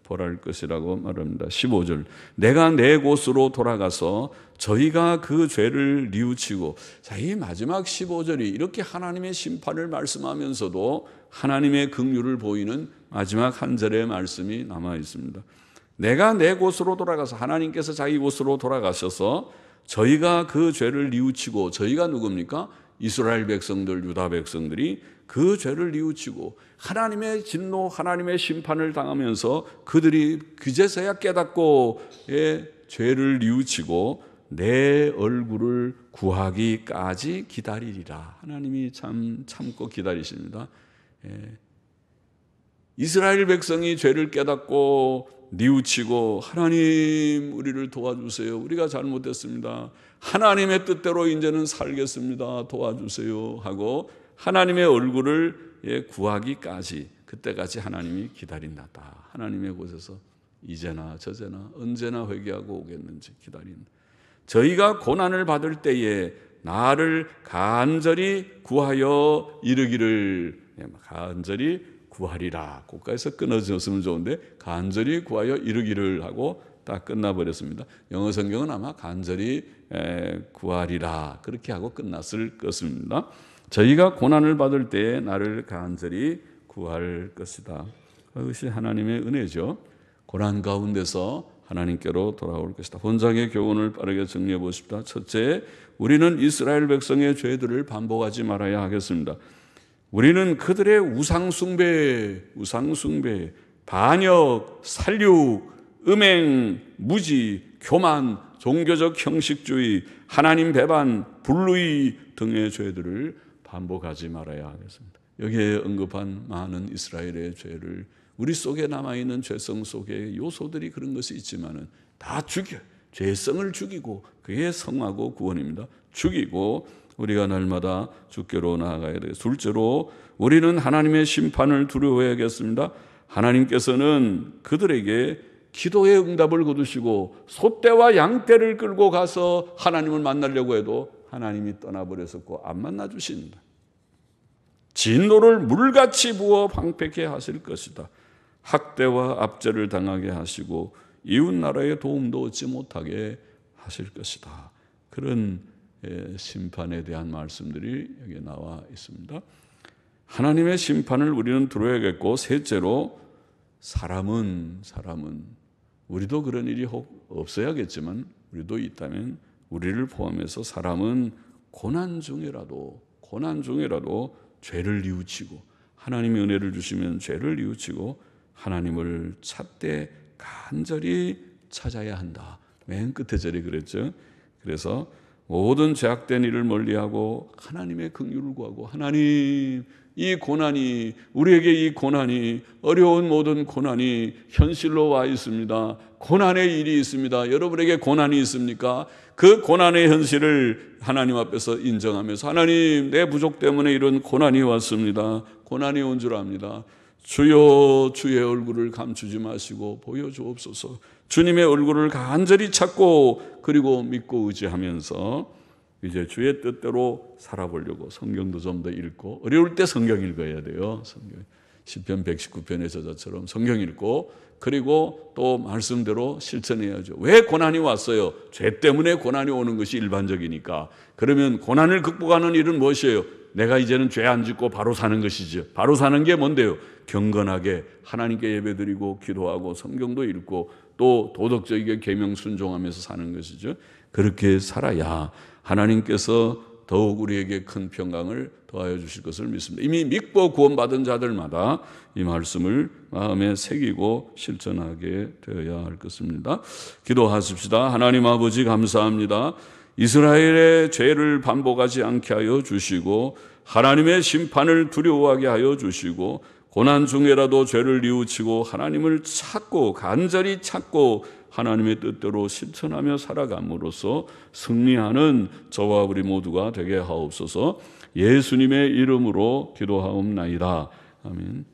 벌할 것이라고 말합니다. 15절 내가 내 곳으로 돌아가서 저희가 그 죄를 뉘우치고, 자, 이 마지막 15절이 이렇게 하나님의 심판을 말씀하면서도 하나님의 긍휼을 보이는 마지막 한 절의 말씀이 남아 있습니다. 내가 내 곳으로 돌아가서, 하나님께서 자기 곳으로 돌아가셔서 저희가 그 죄를 뉘우치고, 저희가 누굽니까? 이스라엘 백성들, 유다 백성들이 그 죄를 뉘우치고 하나님의 진노, 하나님의 심판을 당하면서 그들이 그제서야 깨닫고 죄를 뉘우치고 내 얼굴을 구하기까지 기다리리라. 하나님이 참고 기다리십니다. 이스라엘 백성이 죄를 깨닫고 뉘우치고 하나님 우리를 도와주세요. 우리가 잘못했습니다. 하나님의 뜻대로 이제는 살겠습니다. 도와주세요 하고 하나님의 얼굴을 구하기까지, 그때까지 하나님이 기다린다. 하나님의 곳에서 이제나 저제나 언제나 회개하고 오겠는지 기다린다. 저희가 고난을 받을 때에 나를 간절히 구하여 이르기를, 간절히 구하리라. 고가에서 끊어졌으면 좋은데 간절히 구하여 이르기를 하고 딱 끝나버렸습니다. 영어 성경은 아마 간절히 구하리라 그렇게 하고 끝났을 것입니다. 저희가 고난을 받을 때에 나를 간절히 구할 것이다. 그것이 하나님의 은혜죠. 고난 가운데서 하나님께로 돌아올 것이다. 본장의 교훈을 빠르게 정리해 보십시다. 첫째, 우리는 이스라엘 백성의 죄들을 반복하지 말아야 하겠습니다. 우리는 그들의 우상숭배, 반역, 살육, 음행, 무지, 교만, 종교적 형식주의, 하나님 배반, 불의의 등의 죄들을 반복하지 말아야 하겠습니다. 여기에 언급한 많은 이스라엘의 죄를, 우리 속에 남아있는 죄성 속에 요소들이 그런 것이 있지만은 다 죽여, 죄성을 죽이고 그게 성하고 구원입니다. 죽이고 우리가 날마다 주께로 나아가야 돼요. 둘째로 우리는 하나님의 심판을 두려워해야겠습니다. 하나님께서는 그들에게 기도의 응답을 거두시고 소떼와 양떼를 끌고 가서 하나님을 만나려고 해도 하나님이 떠나버렸었고 안 만나주신다. 진노를 물같이 부어 방패케 하실 것이다. 학대와 압제를 당하게 하시고 이웃 나라의 도움도 얻지 못하게 하실 것이다. 그런 심판에 대한 말씀들이 여기 나와 있습니다. 하나님의 심판을 우리는 두려워야겠고, 셋째로 사람은 우리도 그런 일이 혹 없어야겠지만 우리도 있다면 우리를 포함해서 사람은 고난 중에라도 죄를 뉘우치고 하나님의 은혜를 주시면 죄를 뉘우치고 하나님을 찾되 간절히 찾아야 한다. 맨 끝에 절에 그랬죠. 그래서 모든 죄악된 일을 멀리하고 하나님의 긍휼을 구하고 하나님 이 고난이 우리에게 이 고난이 어려운 모든 고난이 현실로 와 있습니다. 고난의 일이 있습니다. 여러분에게 고난이 있습니까? 그 고난의 현실을 하나님 앞에서 인정하면서 하나님 내 부족 때문에 이런 고난이 왔습니다. 고난이 온 줄 압니다. 주여 주의 얼굴을 감추지 마시고 보여주옵소서. 주님의 얼굴을 간절히 찾고 그리고 믿고 의지하면서 이제 주의 뜻대로 살아보려고 성경도 좀 더 읽고 어려울 때 성경 읽어야 돼요. 성경. 시편 119편의 저자처럼 성경 읽고 그리고 또 말씀대로 실천해야죠. 왜 고난이 왔어요? 죄 때문에 고난이 오는 것이 일반적이니까. 그러면 고난을 극복하는 일은 무엇이에요? 내가 이제는 죄 안 짓고 바로 사는 것이죠. 바로 사는 게 뭔데요? 경건하게 하나님께 예배드리고 기도하고 성경도 읽고 또 도덕적이게 계명 순종하면서 사는 것이죠. 그렇게 살아야 하나님께서 더욱 우리에게 큰 평강을 더하여 주실 것을 믿습니다. 이미 믿고 구원받은 자들마다 이 말씀을 마음에 새기고 실천하게 되어야 할 것입니다. 기도하십시다. 하나님 아버지 감사합니다. 이스라엘의 죄를 반복하지 않게 하여 주시고 하나님의 심판을 두려워하게 하여 주시고 고난 중에라도 죄를 뉘우치고 하나님을 찾고 간절히 찾고 하나님의 뜻대로 실천하며 살아감으로써 승리하는 저와 우리 모두가 되게 하옵소서. 예수님의 이름으로 기도하옵나이다. 아멘.